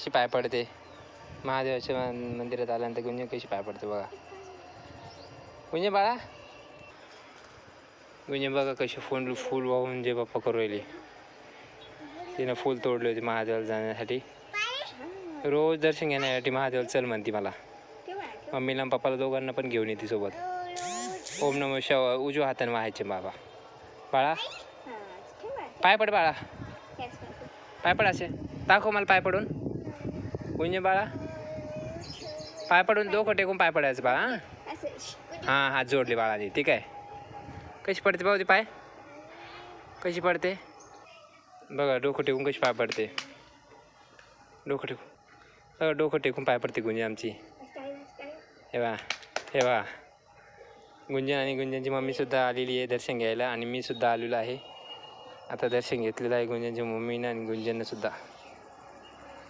कशी पाय पडते महादेवाच्या मंदिरात आल्यानंतर गुंजन कशी पाय पडते बघा. गुंजन बाळा, गुंजन बघा कशी फूल वाहून जे बाप्पा करू राहिली. तिनं फूल तोडले होते महादेवाला जाण्यासाठी. रोज दर्शन घेण्यासाठी महादेवाला चल म्हणते मला. मम्मीला आणि पप्पाला दोघांना पण घेऊन येते सोबत. ओम नमः शिवाय उजव्या हाताने व्हायचे बाबा. बाळा पाय पड बाळा, पाय पड असे. दाखव मला पाय पडून. गुंजन बाळा पाय पडून डोकं टेकून पाय पडायचं बाळा. हां हात जोडले बाळाने. ठीक आहे. कशी पडते भाऊ ती पाय, कशी पडते बघा. डोकं टेकून कशी पाय पडते. डोकं टेकून बघा, डोकं टेकून पाय पडते गुंजन आमची. हे बा गुंजन आणि गुंजनची मम्मीसुद्धा आलेली आहे दर्शन घ्यायला आणि मी सुद्धा आलेलो आहे. आता दर्शन घेतलेलं आहे गुंजनच्या मम्मीनं आणि गुंजननं सुद्धा.